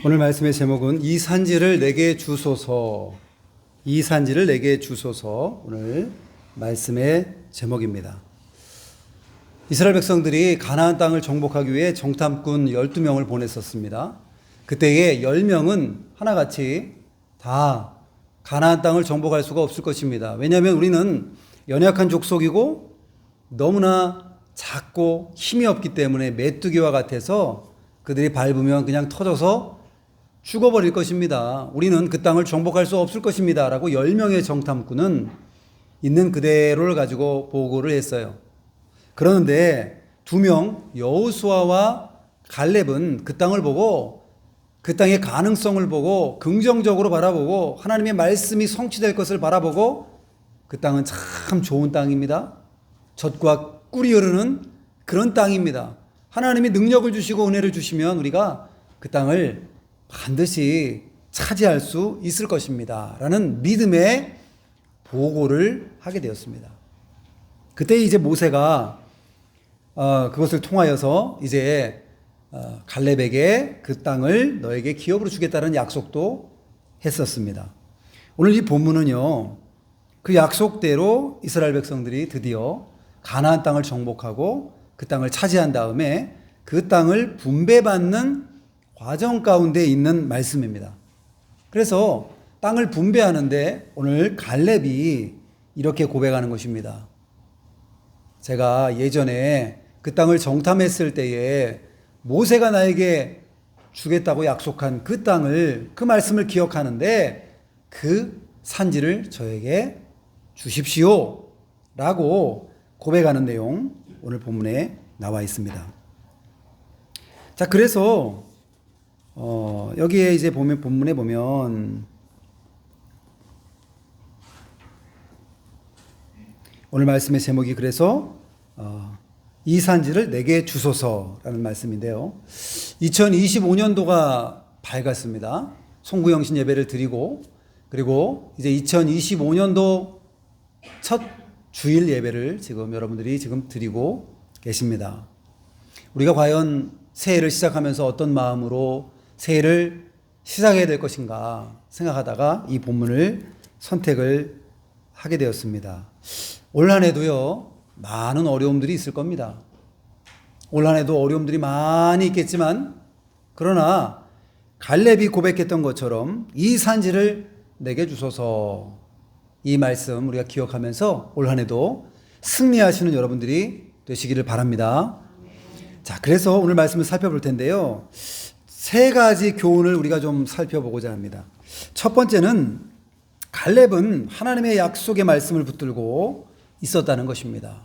오늘 말씀의 제목은 이 산지를 내게 주소서. 이 산지를 내게 주소서. 오늘 말씀의 제목입니다. 이스라엘 백성들이 가나안 땅을 정복하기 위해 정탐꾼 12명을 보냈었습니다. 그때에 10명은 하나같이 다 가나안 땅을 정복할 수가 없을 것입니다. 왜냐하면 우리는 연약한 족속이고 너무나 작고 힘이 없기 때문에 메뚜기와 같아서 그들이 밟으면 그냥 터져서 죽어버릴 것입니다. 우리는 그 땅을 정복할 수 없을 것입니다. 라고 10명의 정탐꾼은 있는 그대로를 가지고 보고를 했어요. 그런데 2명 여호수아와 갈렙은 그 땅을 보고 그 땅의 가능성을 보고 긍정적으로 바라보고 하나님의 말씀이 성취될 것을 바라보고 그 땅은 참 좋은 땅입니다. 젖과 꿀이 흐르는 그런 땅입니다. 하나님이 능력을 주시고 은혜를 주시면 우리가 그 땅을 반드시 차지할 수 있을 것입니다. 라는 믿음의 보고를 하게 되었습니다. 그때 이제 모세가 그것을 통하여서 이제 갈렙에게 그 땅을 너에게 기업으로 주겠다는 약속도 했었습니다. 오늘 이 본문은요, 그 약속대로 이스라엘 백성들이 드디어 가나안 땅을 정복하고 그 땅을 차지한 다음에 그 땅을 분배받는 과정 가운데 있는 말씀입니다. 그래서 땅을 분배하는데 오늘 갈렙이 이렇게 고백하는 것입니다. 제가 예전에 그 땅을 정탐했을 때에 모세가 나에게 주겠다고 약속한 그 땅을, 그 말씀을 기억하는데 그 산지를 저에게 주십시오 라고 고백하는 내용 오늘 본문에 나와 있습니다. 자, 그래서 여기에 이제 본문에 보면 오늘 말씀의 제목이 그래서 이 산지를 내게 주소서라는 말씀인데요. 2025년도가 밝았습니다. 송구영신 예배를 드리고 그리고 이제 2025년도 첫 주일 예배를 지금 여러분들이 지금 드리고 계십니다. 우리가 과연 새해를 시작하면서 어떤 마음으로 새해를 시작해야 될 것인가 생각하다가 이 본문을 선택을 하게 되었습니다. 올 한 해도요, 많은 어려움들이 있을 겁니다. 올 한 해도 어려움들이 많이 있겠지만 그러나 갈렙이 고백했던 것처럼 이 산지를 내게 주소서, 이 말씀 우리가 기억하면서 올 한 해도 승리하시는 여러분들이 되시기를 바랍니다. 자, 그래서 오늘 말씀을 살펴볼 텐데요. 세 가지 교훈을 우리가 좀 살펴보고자 합니다. 첫 번째는 갈렙은 하나님의 약속의 말씀을 붙들고 있었다는 것입니다.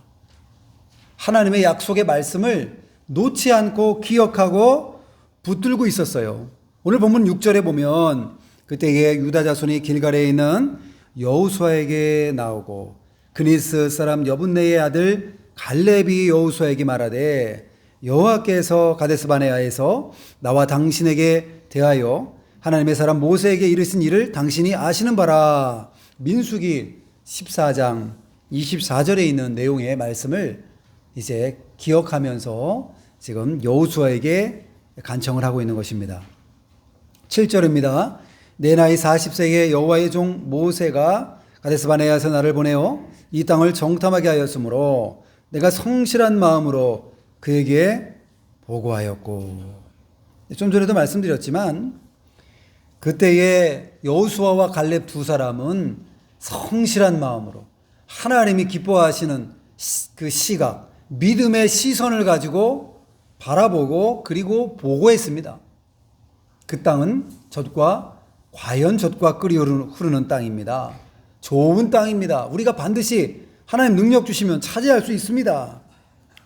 하나님의 약속의 말씀을 놓지 않고 기억하고 붙들고 있었어요. 오늘 본문 6절에 보면 그때에 유다 자손이 길갈에 있는 여호수아에게 나오고 그니스 사람 여분네의 아들 갈렙이 여호수아에게 말하되 여호와께서 가데스 바네아에서 나와 당신에게 대하여 하나님의 사람 모세에게 이르신 일을 당신이 아시는 바라. 민수기 14장 24절에 있는 내용의 말씀을 이제 기억하면서 지금 여호수아에게 간청을 하고 있는 것입니다. 7절입니다. 내 나이 40세에 여호와의 종 모세가 가데스 바네아에서 나를 보내어 이 땅을 정탐하게 하였으므로 내가 성실한 마음으로 그에게 보고하였고. 좀 전에도 말씀드렸지만 그때의 여호수아와 갈렙 두 사람은 성실한 마음으로 하나님이 기뻐하시는 그 시각, 믿음의 시선을 가지고 바라보고 그리고 보고했습니다. 그 땅은 과연 젖과 꿀이 흐르는 땅입니다. 좋은 땅입니다. 우리가 반드시 하나님 능력 주시면 차지할 수 있습니다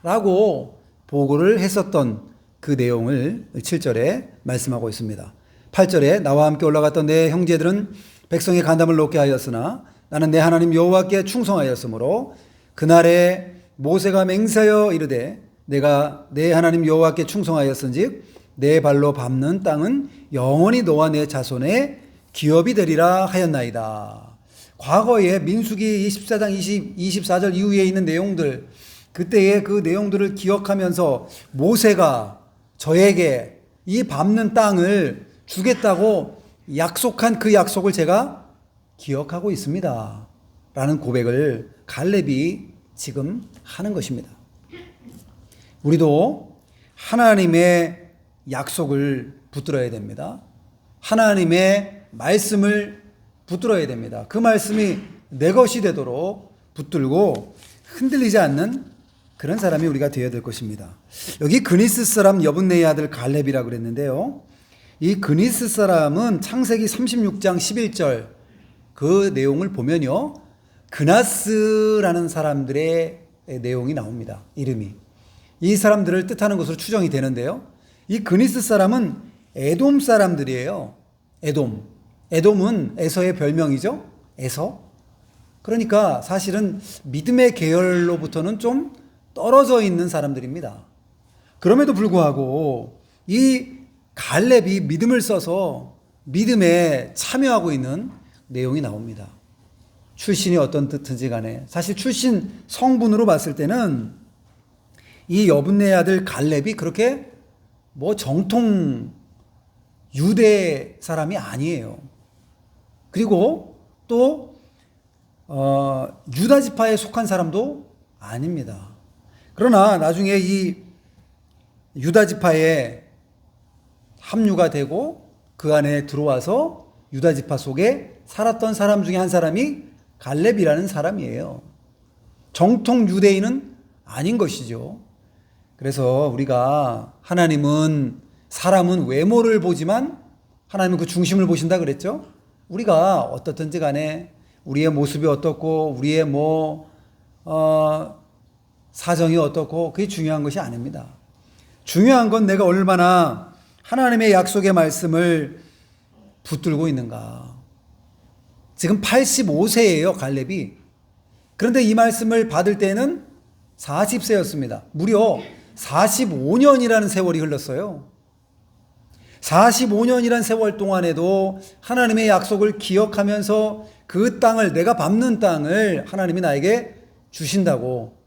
라고 보고를 했었던 그 내용을 7절에 말씀하고 있습니다. 8절에 나와 함께 올라갔던 내 형제들은 백성의 간담을 높게 하였으나 나는 내 하나님 여호와께 충성하였으므로 그날에 모세가 맹세하여 이르되 내가 내 하나님 여호와께 충성하였은즉 내 발로 밟는 땅은 영원히 너와 내 자손의 기업이 되리라 하였나이다. 과거에 민수기 24장 24절 이후에 있는 내용들, 그때의 그 내용들을 기억하면서 모세가 저에게 이 밟는 땅을 주겠다고 약속한 그 약속을 제가 기억하고 있습니다. 라는 고백을 갈렙이 지금 하는 것입니다. 우리도 하나님의 약속을 붙들어야 됩니다. 하나님의 말씀을 붙들어야 됩니다. 그 말씀이 내 것이 되도록 붙들고 흔들리지 않는 그런 사람이 우리가 되어야 될 것입니다. 여기 그니스 사람 여분네의 아들 갈렙이라고 그랬는데요. 이 그니스 사람은 창세기 36장 11절 그 내용을 보면요. 그나스라는 사람들의 내용이 나옵니다. 이름이. 이 사람들을 뜻하는 것으로 추정이 되는데요. 이 그니스 사람은 에돔 사람들이에요. 에돔. 에돔은 에서의 별명이죠. 에서. 그러니까 사실은 믿음의 계열로부터는 좀 떨어져 있는 사람들입니다. 그럼에도 불구하고 이 갈렙이 믿음을 써서 믿음에 참여하고 있는 내용이 나옵니다. 출신이 어떤 뜻인지 간에 사실 출신 성분으로 봤을 때는 이 여분네 아들 갈렙이 그렇게 뭐 정통 유대 사람이 아니에요. 그리고 또 유다 지파에 속한 사람도 아닙니다. 그러나 나중에 이 유다 지파에 합류가 되고 그 안에 들어와서 유다 지파 속에 살았던 사람 중에 한 사람이 갈렙이라는 사람이에요. 정통 유대인은 아닌 것이죠. 그래서 우리가 하나님은 사람은 외모를 보지만 하나님은 그 중심을 보신다 그랬죠. 우리가 어떻든지 간에 우리의 모습이 어떻고 우리의 사정이 어떻고 그게 중요한 것이 아닙니다. 중요한 건 내가 얼마나 하나님의 약속의 말씀을 붙들고 있는가. 지금 85세예요, 갈렙이. 그런데 이 말씀을 받을 때는 40세였습니다. 무려 45년이라는 세월이 흘렀어요. 45년이라는 세월 동안에도 하나님의 약속을 기억하면서 그 땅을, 내가 밟는 땅을 하나님이 나에게 주신다고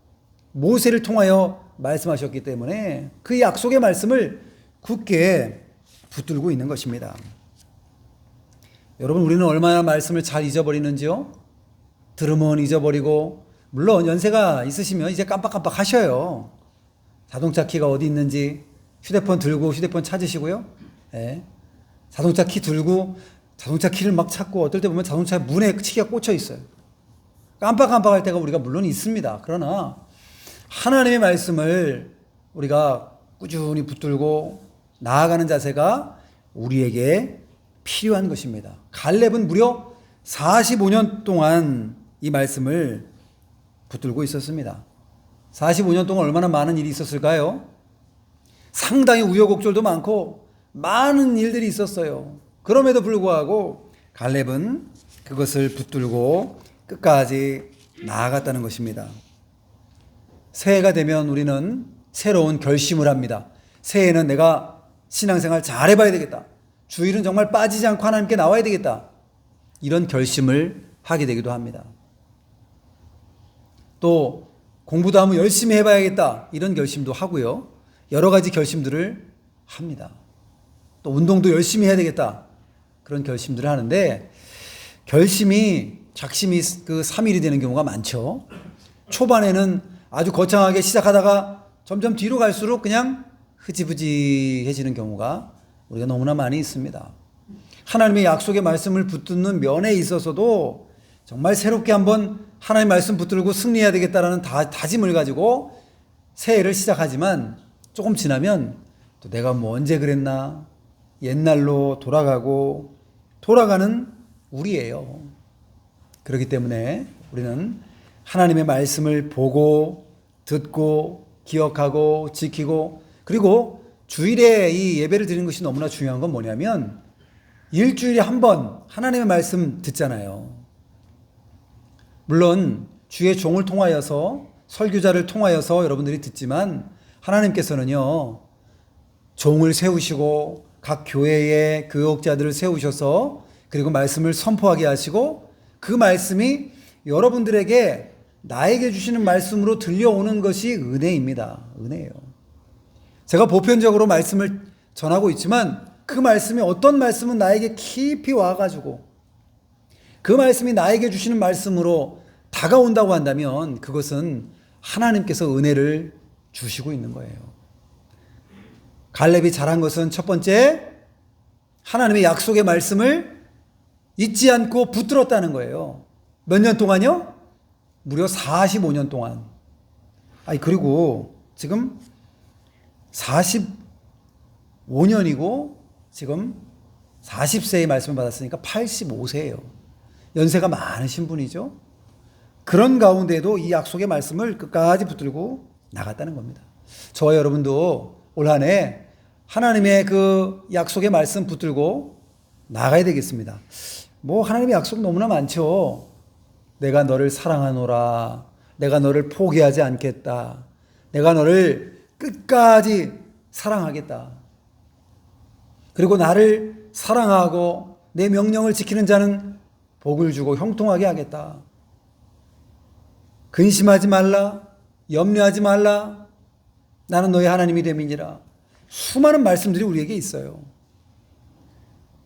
모세를 통하여 말씀하셨기 때문에 그 약속의 말씀을 굳게 붙들고 있는 것입니다. 여러분, 우리는 얼마나 말씀을 잘 잊어버리는지요? 들으면 잊어버리고, 물론 연세가 있으시면 이제 깜빡깜빡 하셔요. 자동차 키가 어디 있는지 휴대폰 들고 휴대폰 찾으시고요. 네. 자동차 키 들고 자동차 키를 막 찾고 어떨 때 보면 자동차 문에 치기가 꽂혀 있어요. 깜빡깜빡할 때가 우리가 물론 있습니다. 그러나 하나님의 말씀을 우리가 꾸준히 붙들고 나아가는 자세가 우리에게 필요한 것입니다. 갈렙은 무려 45년 동안 이 말씀을 붙들고 있었습니다. 45년 동안 얼마나 많은 일이 있었을까요? 상당히 우여곡절도 많고 많은 일들이 있었어요. 그럼에도 불구하고 갈렙은 그것을 붙들고 끝까지 나아갔다는 것입니다. 새해가 되면 우리는 새로운 결심을 합니다. 새해에는 내가 신앙생활 잘해봐야 되겠다. 주일은 정말 빠지지 않고 하나님께 나와야 되겠다. 이런 결심을 하게 되기도 합니다. 또 공부도 한번 열심히 해봐야겠다. 이런 결심도 하고요. 여러 가지 결심들을 합니다. 또 운동도 열심히 해야 되겠다. 그런 결심들을 하는데 결심이 작심이 그 3일이 되는 경우가 많죠. 초반에는 아주 거창하게 시작하다가 점점 뒤로 갈수록 그냥 흐지부지해지는 경우가 우리가 너무나 많이 있습니다. 하나님의 약속의 말씀을 붙드는 면에 있어서도 정말 새롭게 한번 하나님의 말씀 붙들고 승리해야 되겠다라는 다짐을 가지고 새해를 시작하지만 조금 지나면 또 내가 뭐 언제 그랬나 옛날로 돌아가는 우리예요. 그렇기 때문에 우리는 하나님의 말씀을 보고 듣고 기억하고 지키고 그리고 주일에 이 예배를 드리는 것이 너무나 중요한 건 뭐냐면 일주일에 한 번 하나님의 말씀 듣잖아요. 물론 주의 종을 통하여서 설교자를 통하여서 여러분들이 듣지만 하나님께서는요 종을 세우시고 각 교회의 교역자들을 세우셔서 그리고 말씀을 선포하게 하시고 그 말씀이 여러분들에게 나에게 주시는 말씀으로 들려오는 것이 은혜입니다. 은혜예요. 제가 보편적으로 말씀을 전하고 있지만 그 말씀이 어떤 말씀은 나에게 깊이 와가지고 그 말씀이 나에게 주시는 말씀으로 다가온다고 한다면 그것은 하나님께서 은혜를 주시고 있는 거예요. 갈렙이 잘한 것은 첫 번째, 하나님의 약속의 말씀을 잊지 않고 붙들었다는 거예요. 몇 년 동안요? 무려 45년 동안. 그리고 지금 45년이고 지금 40세의 말씀을 받았으니까 85세예요. 연세가 많으신 분이죠. 그런 가운데도 이 약속의 말씀을 끝까지 붙들고 나갔다는 겁니다. 저와 여러분도 올 한 해 하나님의 그 약속의 말씀 붙들고 나가야 되겠습니다. 하나님의 약속 너무나 많죠. 내가 너를 사랑하노라. 내가 너를 포기하지 않겠다. 내가 너를 끝까지 사랑하겠다. 그리고 나를 사랑하고 내 명령을 지키는 자는 복을 주고 형통하게 하겠다. 근심하지 말라. 염려하지 말라. 나는 너의 하나님이 됨이니라. 수많은 말씀들이 우리에게 있어요.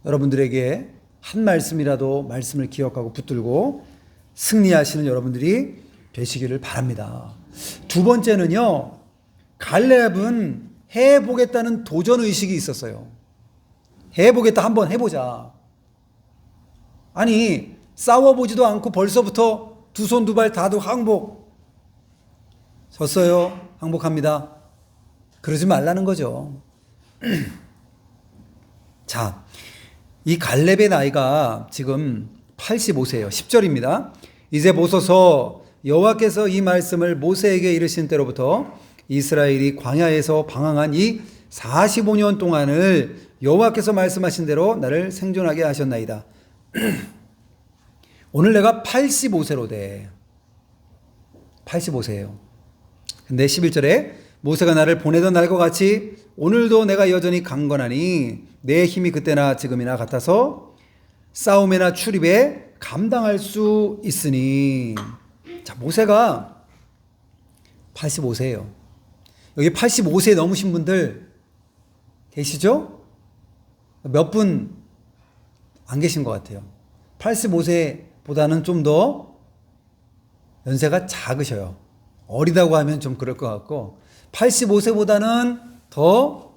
여러분들에게 한 말씀이라도 말씀을 기억하고 붙들고 승리하시는 여러분들이 되시기를 바랍니다. 두 번째는요, 갈렙은 해보겠다는 도전의식이 있었어요. 해보겠다, 한번 해보자. 아니, 싸워보지도 않고 벌써부터 두 손 두 발 다도 항복. 졌어요. 항복합니다. 그러지 말라는 거죠. 자, 이 갈렙의 나이가 지금 85세예요. 10절입니다. 이제 보소서 여호와께서 이 말씀을 모세에게 이르신 때로부터 이스라엘이 광야에서 방황한 이 45년 동안을 여호와께서 말씀하신 대로 나를 생존하게 하셨나이다. 오늘 내가 85세로 돼. 85세예요. 근데 11절에 모세가 나를 보내던 날과 같이 오늘도 내가 여전히 강건하니 내 힘이 그때나 지금이나 같아서 싸움이나 출입에 감당할 수 있으니. 자, 모세가 85세예요. 여기 85세 넘으신 분들 계시죠? 몇 분 안 계신 것 같아요. 85세보다는 좀 더 연세가 작으셔요. 어리다고 하면 좀 그럴 것 같고 85세보다는 더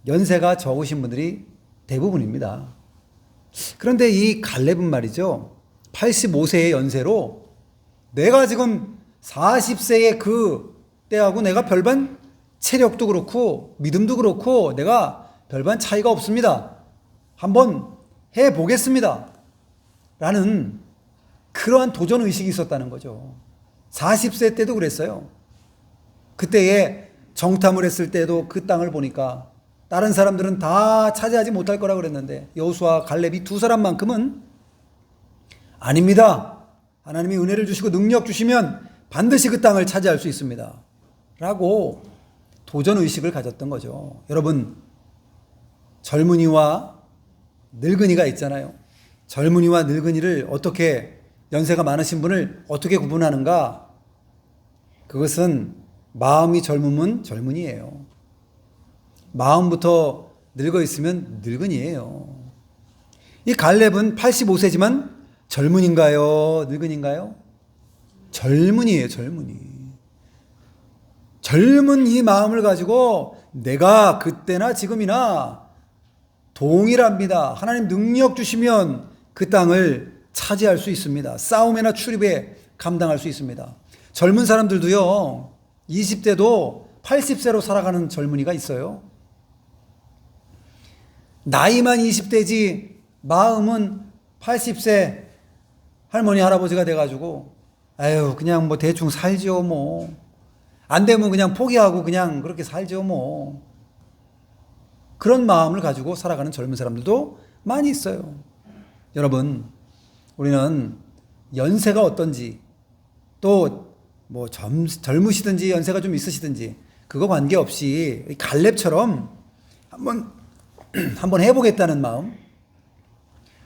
연세가 적으신 분들이 대부분입니다. 그런데 이 갈렙은 말이죠, 85세의 연세로 내가 지금 40세의 그 때하고 내가 별반 체력도 그렇고 믿음도 그렇고 내가 별반 차이가 없습니다. 한번 해보겠습니다. 라는 그러한 도전의식이 있었다는 거죠. 40세 때도 그랬어요. 그때에 정탐을 했을 때도 그 땅을 보니까 다른 사람들은 다 차지하지 못할 거라 그랬는데 여호수아, 갈렙이 두 사람만큼은 아닙니다. 하나님이 은혜를 주시고 능력 주시면 반드시 그 땅을 차지할 수 있습니다. 라고 도전의식을 가졌던 거죠. 여러분, 젊은이와 늙은이가 있잖아요. 젊은이와 늙은이를 어떻게, 연세가 많으신 분을 어떻게 구분하는가? 그것은 마음이 젊으면 젊은이에요. 마음부터 늙어 있으면 늙은이에요. 이 갈렙은 85세지만 젊은인가요? 늙은인가요? 젊은이에요, 젊은이. 젊은 이 마음을 가지고 내가 그때나 지금이나 동일합니다. 하나님 능력 주시면 그 땅을 차지할 수 있습니다. 싸움이나 출입에 감당할 수 있습니다. 젊은 사람들도요, 20대도 80세로 살아가는 젊은이가 있어요. 나이만 20대지 마음은 80세 할머니 할아버지가 돼가지고 아유 그냥 뭐 대충 살죠 뭐. 안 되면 그냥 포기하고 그냥 그렇게 살죠 뭐. 그런 마음을 가지고 살아가는 젊은 사람들도 많이 있어요. 여러분, 우리는 연세가 어떤지, 또 뭐 젊으시든지 연세가 좀 있으시든지 그거 관계없이 갈렙처럼 한번 해보겠다는 마음,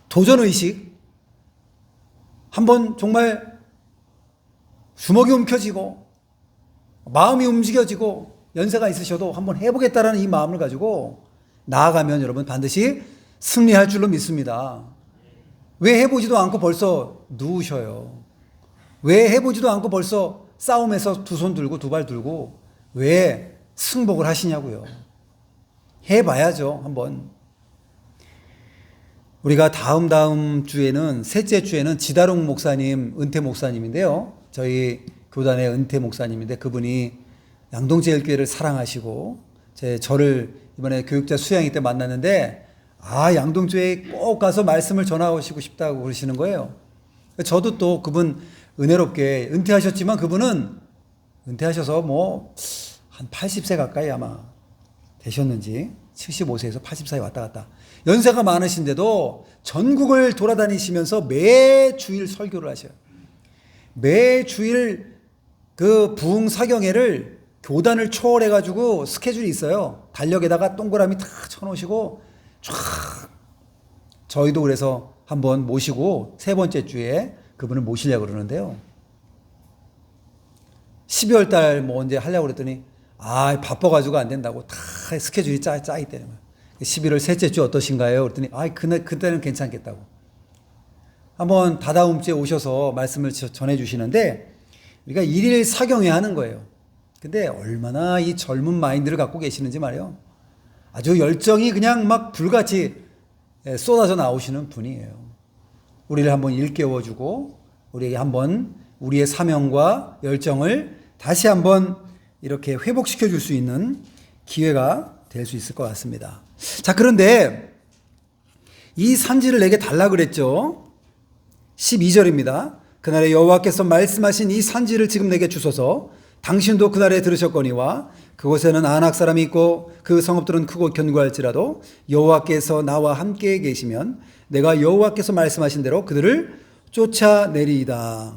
도전의식, 한번 정말 주먹이 움켜쥐고 마음이 움직여지고 연세가 있으셔도 한번 해보겠다라는 이 마음을 가지고 나아가면 여러분 반드시 승리할 줄로 믿습니다. 왜 해보지도 않고 벌써 누우셔요? 왜 해보지도 않고 벌써 싸움에서 두 손 들고 두 발 들고 왜 승복을 하시냐고요? 해봐야죠, 한번. 우리가 다음 주에는, 셋째 주에는 지다롱 목사님, 은퇴 목사님인데요. 저희 교단의 은퇴 목사님인데 그분이 양동제일교회를 사랑하시고 저를 이번에 교육자 수양회 때 만났는데 양동교회에 꼭 가서 말씀을 전하시고 싶다고 그러시는 거예요. 저도 또 그분 은혜롭게 은퇴하셨지만 그분은 은퇴하셔서 한 80세 가까이 아마 되셨는지 75세에서 80세에 왔다 갔다 연세가 많으신데도 전국을 돌아다니시면서 매 주일 설교를 하셔요. 매 주일 그 부흥 사경회를 교단을 초월해가지고 스케줄이 있어요. 달력에다가 동그라미 다 쳐놓으시고 쫙. 저희도 그래서 한번 모시고 세 번째 주에 그분을 모시려고 그러는데요. 12월 달 이제 하려고 그랬더니 바빠가지고 안 된다고 다 스케줄이 짜있다는 거예요. 11월 셋째 주 어떠신가요? 그랬더니 그때는 괜찮겠다고. 한번 다다음 주에 오셔서 말씀을 전해 주시는데 우리가 1일 사경회 하는 거예요. 근데 얼마나 이 젊은 마인드를 갖고 계시는지 말이에요. 아주 열정이 그냥 막 불같이 쏟아져 나오시는 분이에요. 우리를 한번 일깨워주고 우리에게 한번 우리의 사명과 열정을 다시 한번 이렇게 회복시켜 줄 수 있는 기회가 될 수 있을 것 같습니다. 자, 그런데 이 산지를 내게 달라 그랬죠. 12절입니다. 그날에 여호와께서 말씀하신 이 산지를 지금 내게 주소서. 당신도 그날에 들으셨거니와 그곳에는 아낙 사람이 있고 그 성읍들은 크고 견고할지라도 여호와께서 나와 함께 계시면 내가 여호와께서 말씀하신 대로 그들을 쫓아내리이다.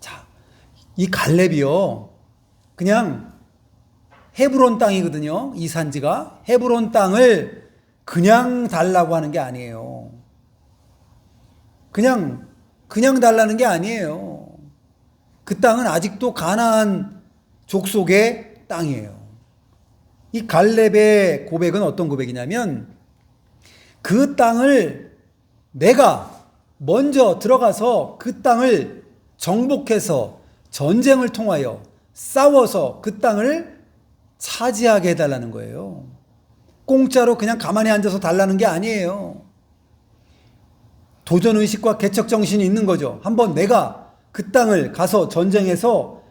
자, 이 갈렙이요, 그냥 헤브론 땅이거든요. 이 산지가 헤브론 땅을 그냥 달라고 하는 게 아니에요. 그냥 달라는 게 아니에요. 그 땅은 아직도 가나안 족속의 땅이에요. 이 갈렙의 고백은 어떤 고백이냐면 그 땅을 내가 먼저 들어가서 그 땅을 정복해서 전쟁을 통하여 싸워서 그 땅을 차지하게 해달라는 거예요. 공짜로 그냥 가만히 앉아서 달라는 게 아니에요. 도전의식과 개척정신이 있는 거죠. 한번 내가 그 땅을 가서 전쟁해서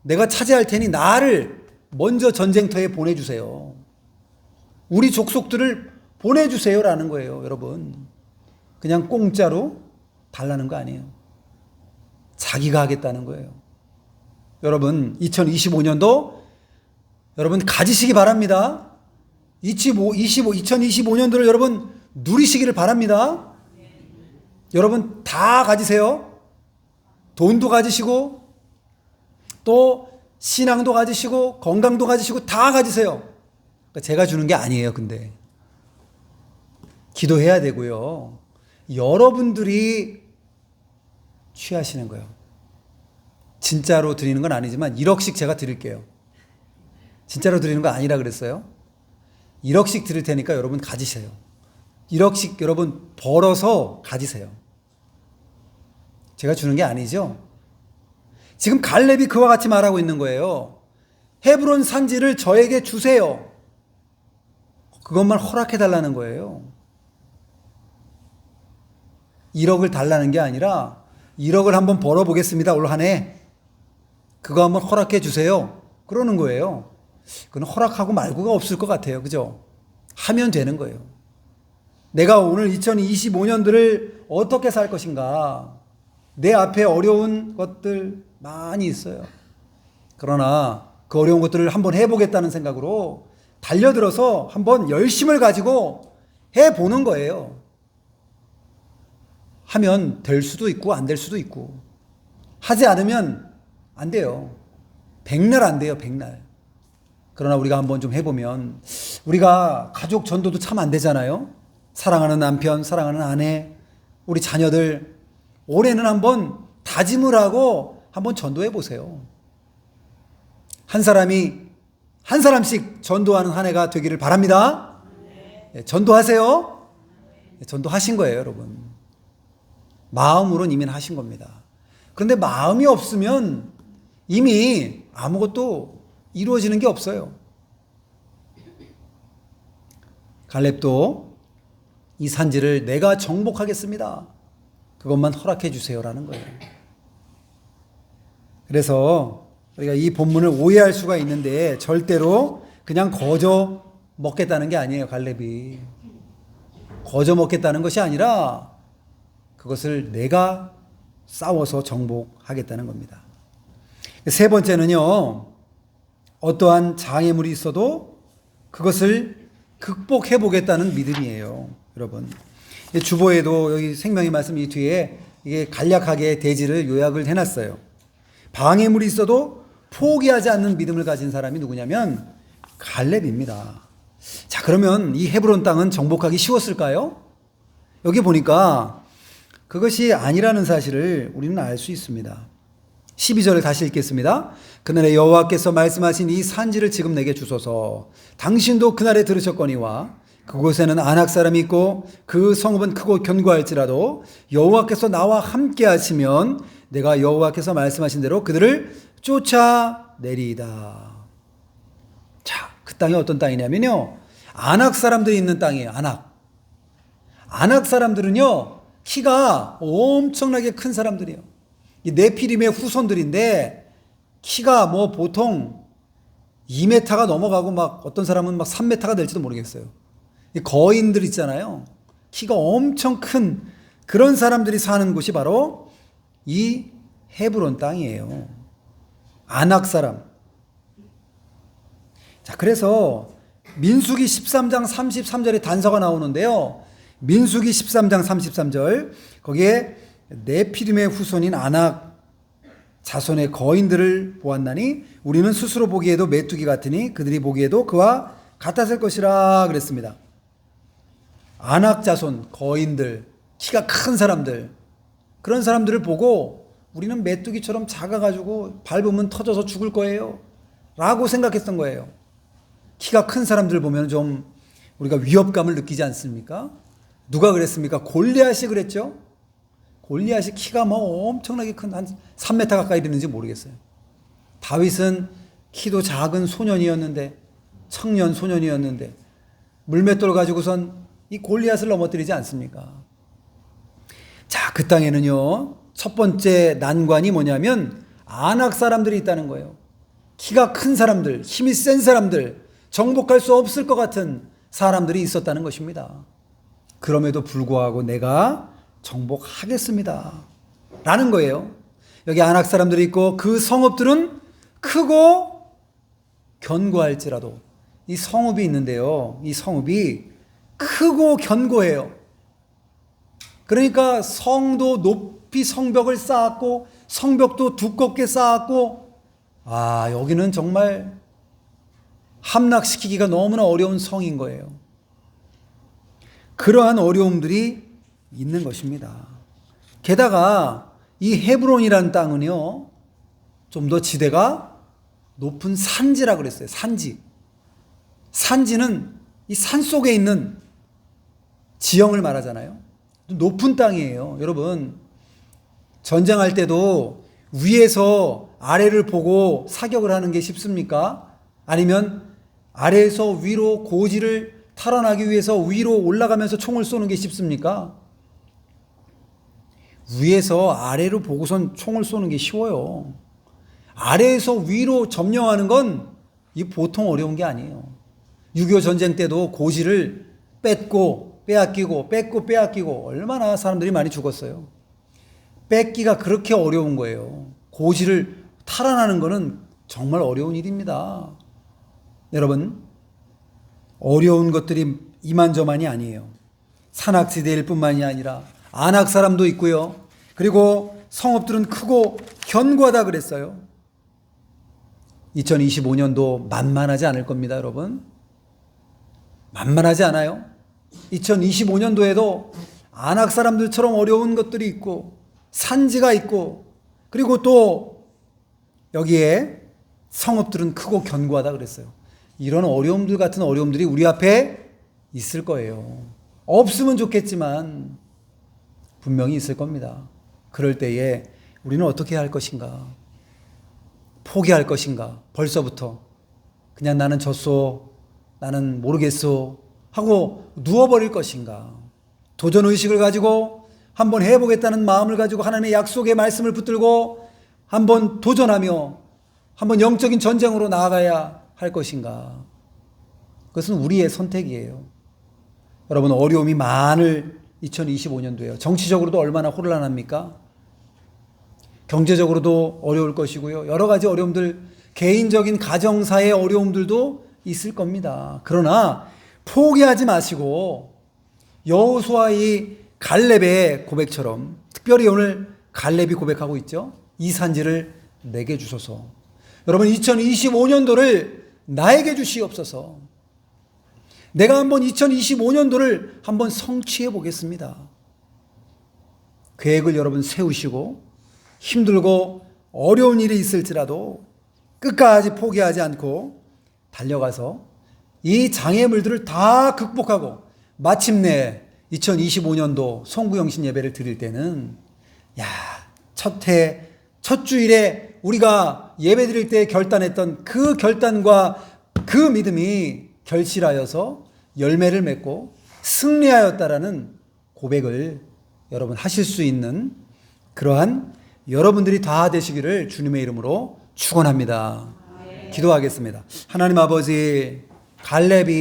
내가 차지할 테니 나를 먼저 전쟁터에 보내주세요. 우리 족속들을 보내주세요라는 거예요, 여러분. 그냥 공짜로 달라는 거 아니에요. 자기가 하겠다는 거예요. 여러분, 2025년도 여러분 가지시기 바랍니다. 2025년도를 여러분 누리시기를 바랍니다. 여러분 다 가지세요. 돈도 가지시고 또 신앙도 가지시고 건강도 가지시고 다 가지세요. 제가 주는 게 아니에요. 근데 기도해야 되고요. 여러분들이 취하시는 거예요. 진짜로 드리는 건 아니지만 1억씩 제가 드릴게요. 진짜로 드리는 거 아니라 그랬어요. 1억씩 드릴 테니까 여러분 가지세요. 1억씩 여러분 벌어서 가지세요. 제가 주는 게 아니죠. 지금 갈렙이 그와 같이 말하고 있는 거예요. 헤브론 산지를 저에게 주세요. 그것만 허락해 달라는 거예요. 1억을 달라는 게 아니라 1억을 한번 벌어보겠습니다. 올 한 해. 그거 한번 허락해 주세요. 그러는 거예요. 그건 허락하고 말고가 없을 것 같아요. 그죠? 하면 되는 거예요. 내가 오늘 2025년도를 어떻게 살 것인가. 내 앞에 어려운 것들 많이 있어요. 그러나 그 어려운 것들을 한번 해보겠다는 생각으로 달려들어서 한번 열심을 가지고 해보는 거예요. 하면 될 수도 있고 안 될 수도 있고, 하지 않으면 안 돼요. 백날 안 돼요. 백날. 그러나 우리가 한번 좀 해보면, 우리가 가족 전도도 참 안 되잖아요. 사랑하는 남편, 사랑하는 아내, 우리 자녀들 올해는 한번 다짐을 하고 한번 전도해 보세요. 한 사람이 한 사람씩 전도하는 한 해가 되기를 바랍니다. 전도하세요. 전도하신 거예요, 여러분. 마음으로는 이미 하신 겁니다. 그런데 마음이 없으면 이미 아무것도 이루어지는 게 없어요. 갈렙도 이 산지를 내가 정복하겠습니다. 그것만 허락해 주세요라는 거예요. 그래서 우리가 이 본문을 오해할 수가 있는데 절대로 그냥 거저 먹겠다는 게 아니에요. 갈렙이 거저 먹겠다는 것이 아니라 그것을 내가 싸워서 정복하겠다는 겁니다. 세 번째는요, 어떠한 장애물이 있어도 그것을 극복해 보겠다는 믿음이에요. 여러분, 주보에도 여기 생명의 말씀 이 뒤에 이게 간략하게 대지를 요약을 해놨어요. 방해물이 있어도 포기하지 않는 믿음을 가진 사람이 누구냐면 갈렙입니다. 자, 그러면 이 헤브론 땅은 정복하기 쉬웠을까요? 여기 보니까 그것이 아니라는 사실을 우리는 알 수 있습니다. 12절을 다시 읽겠습니다. 그날에 여호와께서 말씀하신 이 산지를 지금 내게 주소서. 당신도 그날에 들으셨거니와 그곳에는 아낙 사람이 있고 그 성읍은 크고 견고할지라도 여호와께서 나와 함께 하시면 내가 여호와께서 말씀하신 대로 그들을 쫓아내리이다. 자, 그 땅이 어떤 땅이냐면요, 아낙 사람들이 있는 땅이에요. 아낙 사람들은요, 키가 엄청나게 큰 사람들이에요. 이 네피림의 후손들인데 키가 뭐 보통 2m가 넘어가고 막 어떤 사람은 막 3m가 될지도 모르겠어요. 이 거인들 있잖아요. 키가 엄청 큰 그런 사람들이 사는 곳이 바로 이 헤브론 땅이에요. 아낙 사람. 자, 그래서 민수기 13장 33절에 단서가 나오는데요. 민수기 13장 33절 거기에 네피림의 후손인 아낙 자손의 거인들을 보았나니 우리는 스스로 보기에도 메뚜기 같으니 그들이 보기에도 그와 같았을 것이라 그랬습니다. 아낙 자손 거인들, 키가 큰 사람들, 그런 사람들을 보고 우리는 메뚜기처럼 작아가지고 밟으면 터져서 죽을 거예요 라고 생각했던 거예요. 키가 큰 사람들 보면 좀 우리가 위협감을 느끼지 않습니까? 누가 그랬습니까? 골리앗이 그랬죠. 골리앗이 키가 뭐 엄청나게 큰 한 3m 가까이 되는지 모르겠어요. 다윗은 키도 작은 소년이었는데, 청년 소년이었는데 물맷돌 가지고선 이 골리앗을 넘어뜨리지 않습니까? 자, 그 땅에는요, 첫 번째 난관이 뭐냐면 아낙 사람들이 있다는 거예요. 키가 큰 사람들, 힘이 센 사람들, 정복할 수 없을 것 같은 사람들이 있었다는 것입니다. 그럼에도 불구하고 내가 정복하겠습니다 라는 거예요. 여기 아낙 사람들이 있고 그 성읍들은 크고 견고할지라도, 이 성읍이 있는데요, 이 성읍이 크고 견고해요. 그러니까 성도 높이 성벽을 쌓았고 성벽도 두껍게 쌓았고, 여기는 정말 함락시키기가 너무나 어려운 성인 거예요. 그러한 어려움들이 있는 것입니다. 게다가 이 헤브론이라는 땅은요, 좀 더 지대가 높은 산지라 그랬어요. 산지는 이 산 속에 있는 지형을 말하잖아요. 높은 땅이에요. 여러분, 전쟁할 때도 위에서 아래를 보고 사격을 하는 게 쉽습니까? 아니면 아래에서 위로 고지를 탈환하기 위해서 위로 올라가면서 총을 쏘는 게 쉽습니까? 위에서 아래로 보고선 총을 쏘는 게 쉬워요. 아래에서 위로 점령하는 건 이 보통 어려운 게 아니에요. 6.25 전쟁 때도 고지를 뺏고 빼앗기고 얼마나 사람들이 많이 죽었어요. 뺏기가 그렇게 어려운 거예요. 고지를 탈환하는 거는 정말 어려운 일입니다. 여러분, 어려운 것들이 이만저만이 아니에요. 산악지대일 뿐만이 아니라 아낙 사람도 있고요. 그리고 성읍들은 크고 견고하다 그랬어요. 2025년도 만만하지 않을 겁니다, 여러분. 만만하지 않아요. 2025년도에도 아낙 사람들처럼 어려운 것들이 있고 산지가 있고, 그리고 또 여기에 성읍들은 크고 견고하다 그랬어요. 이런 어려움들 같은 어려움들이 우리 앞에 있을 거예요. 없으면 좋겠지만 분명히 있을 겁니다. 그럴 때에 우리는 어떻게 할 것인가? 포기할 것인가? 벌써부터 그냥 나는 졌소, 나는 모르겠소 하고 누워버릴 것인가? 도전의식을 가지고 한번 해보겠다는 마음을 가지고 하나님의 약속의 말씀을 붙들고 한번 도전하며 한번 영적인 전쟁으로 나아가야 할 것인가? 그것은 우리의 선택이에요. 여러분, 어려움이 많을 2025년도예요. 정치적으로도 얼마나 혼란합니까? 경제적으로도 어려울 것이고요. 여러 가지 어려움들, 개인적인 가정사의 어려움들도 있을 겁니다. 그러나 포기하지 마시고 여호수아의 갈렙의 고백처럼, 특별히 오늘 갈렙이 고백하고 있죠. 이 산지를 내게 주소서. 여러분, 2025년도를 나에게 주시옵소서. 내가 한번 2025년도를 한번 성취해 보겠습니다. 계획을 여러분 세우시고 힘들고 어려운 일이 있을지라도 끝까지 포기하지 않고 달려가서 이 장애물들을 다 극복하고 마침내 2025년도 송구영신 예배를 드릴 때는 첫 주일에 우리가 예배 드릴 때 결단했던 그 결단과 그 믿음이 결실하여서 열매를 맺고 승리하였다라는 고백을 여러분 하실 수 있는 그러한 여러분들이 다 되시기를 주님의 이름으로 축원합니다. 기도하겠습니다. 하나님 아버지, 갈렙이